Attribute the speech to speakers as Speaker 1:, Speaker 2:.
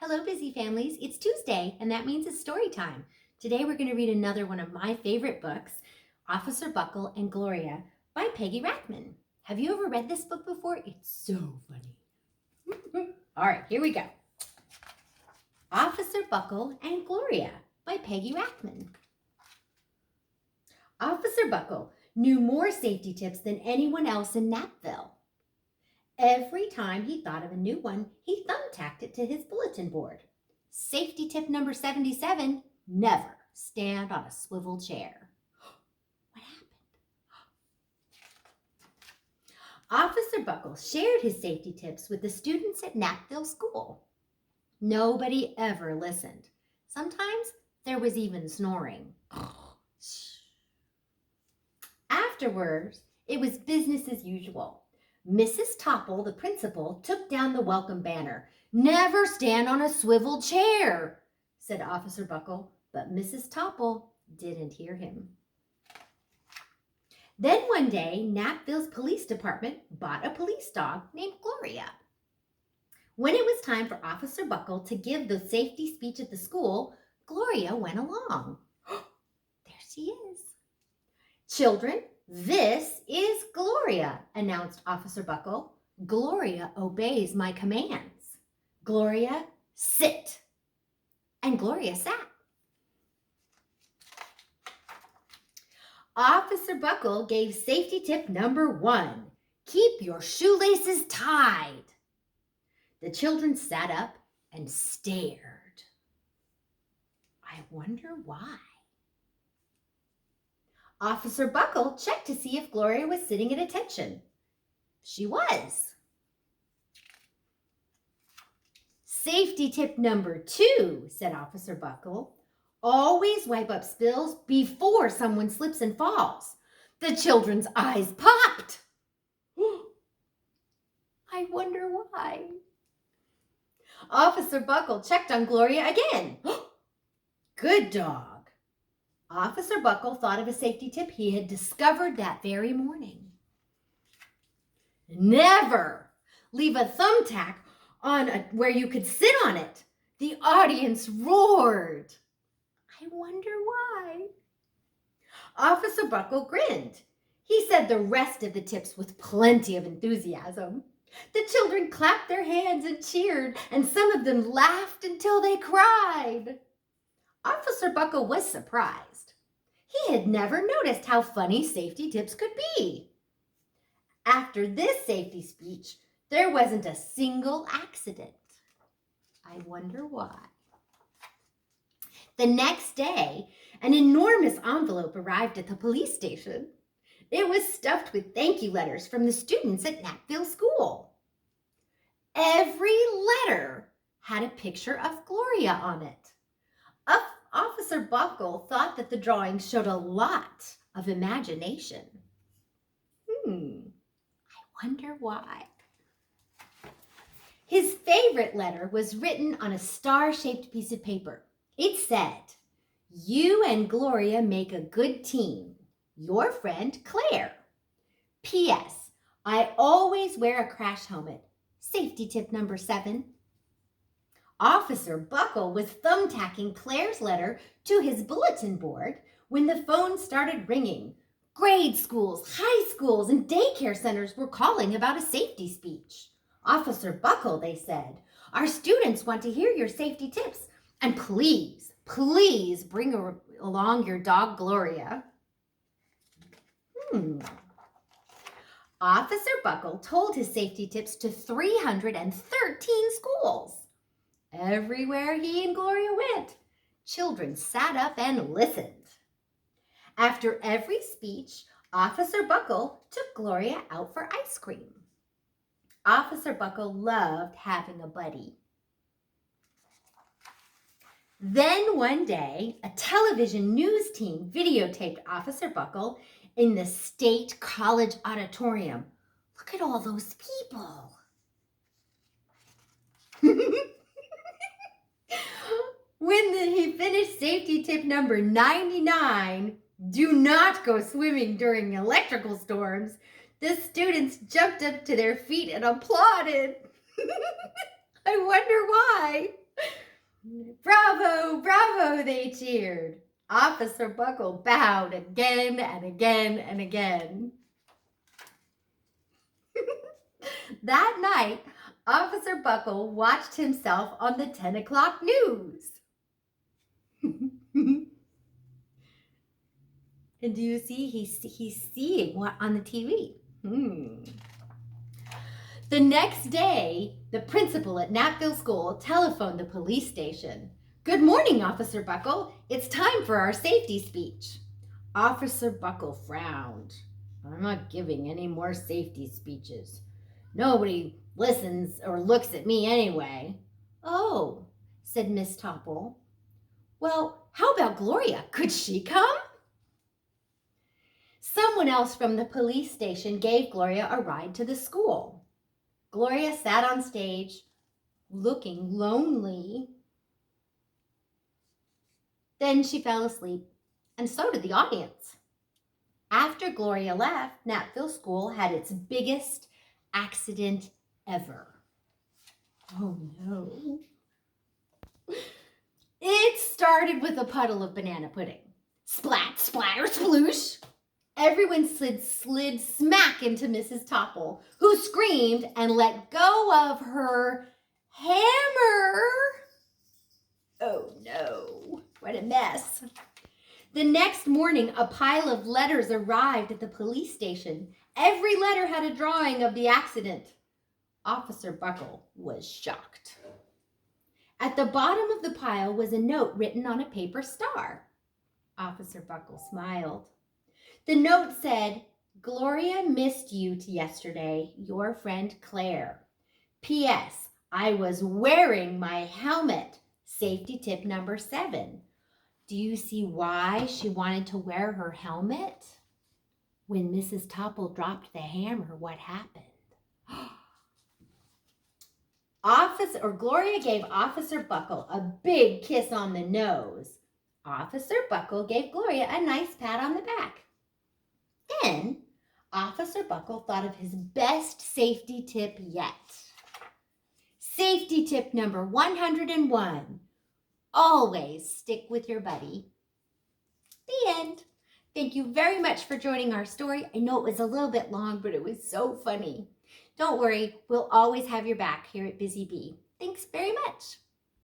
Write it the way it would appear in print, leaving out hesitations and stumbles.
Speaker 1: Hello, busy families. It's Tuesday, and that means it's story time. Today, we're going to read another one of my favorite books, Officer Buckle and Gloria by Peggy Rathmann. Have you ever read this book before? It's so funny. All right, here we go. Officer Buckle and Gloria by Peggy Rathmann. Officer Buckle knew more safety tips than anyone else in Napville. Every time he thought of a new one, he thumbtacked it to his bulletin board. Safety tip number 77, never stand on a swivel chair. What happened? Officer Buckle shared his safety tips with the students at Napville School. Nobody ever listened. Sometimes there was even snoring. Afterwards, it was business as usual. Mrs. Topple, the principal, took down the welcome banner. "Never stand on a swivel chair," said Officer Buckle, but Mrs. Topple didn't hear him. Then one day, Napville's police department bought a police dog named Gloria. When it was time for Officer Buckle to give the safety speech at the school, Gloria went along. There she is. "Children, this is Gloria," announced Officer Buckle. "Gloria obeys my commands. Gloria, sit." And Gloria sat. Officer Buckle gave safety tip number 1. Keep your shoelaces tied. The children sat up and stared. I wonder why. Officer Buckle checked to see if Gloria was sitting at attention. She was. Safety tip number 2, said Officer Buckle. Always wipe up spills before someone slips and falls. The children's eyes popped. I wonder why. Officer Buckle checked on Gloria again. Good dog. Officer Buckle thought of a safety tip he had discovered that very morning. Never leave a thumbtack on where you could sit on it. The audience roared. I wonder why. Officer Buckle grinned. He said the rest of the tips with plenty of enthusiasm. The children clapped their hands and cheered, and some of them laughed until they cried. Officer Buckle was surprised. He had never noticed how funny safety tips could be. After this safety speech, there wasn't a single accident. I wonder why. The next day, an enormous envelope arrived at the police station. It was stuffed with thank you letters from the students at Napville School. Every letter had a picture of Gloria on it. Officer Buckle thought that the drawing showed a lot of imagination. I wonder why. His favorite letter was written on a star-shaped piece of paper. It said, "You and Gloria make a good team. Your friend, Claire. P.S. I always wear a crash helmet. Safety tip number 7. Officer Buckle was thumbtacking Claire's letter to his bulletin board when the phone started ringing. Grade schools, high schools, and daycare centers were calling about a safety speech. Officer Buckle, they said, our students want to hear your safety tips, and please, please bring along your dog Gloria. Officer Buckle told his safety tips to 313 schools. Everywhere he and Gloria went, children sat up and listened. After every speech, Officer Buckle took Gloria out for ice cream. Officer Buckle loved having a buddy. Then one day, a television news team videotaped Officer Buckle in the State College auditorium. Look at all those people. When he finished safety tip number 99, do not go swimming during electrical storms, the students jumped up to their feet and applauded. I wonder why. Bravo, bravo, they cheered. Officer Buckle bowed again and again and again. That night, Officer Buckle watched himself on the 10 o'clock news. And do you see? He's seeing what on the TV. The next day, the principal at Napville School telephoned the police station. Good morning, Officer Buckle. It's time for our safety speech. Officer Buckle frowned. I'm not giving any more safety speeches. Nobody listens or looks at me anyway. Oh, said Miss Topple. Well, how about Gloria? Could she come? Someone else from the police station gave Gloria a ride to the school. Gloria sat on stage, looking lonely. Then she fell asleep, and so did the audience. After Gloria left, Napville School had its biggest accident ever. Oh no. It started with a puddle of banana pudding. Splat, splatter, sploosh. Everyone slid smack into Mrs. Topple, who screamed and let go of her hammer. Oh no, what a mess. The next morning, a pile of letters arrived at the police station. Every letter had a drawing of the accident. Officer Buckle was shocked. At the bottom of the pile was a note written on a paper star. Officer Buckle smiled. The note said, Gloria missed you yesterday, your friend Claire. P.S. I was wearing my helmet. Safety tip number 7. Do you see why she wanted to wear her helmet? When Mrs. Topple dropped the hammer, what happened? Gloria gave Officer Buckle a big kiss on the nose. Officer Buckle gave Gloria a nice pat on the back. Then, Officer Buckle thought of his best safety tip yet. Safety tip number 101. Always stick with your buddy. The end. Thank you very much for joining our story. I know it was a little bit long, but it was so funny. Don't worry, we'll always have your back here at Bizzy Bee. Thanks very much.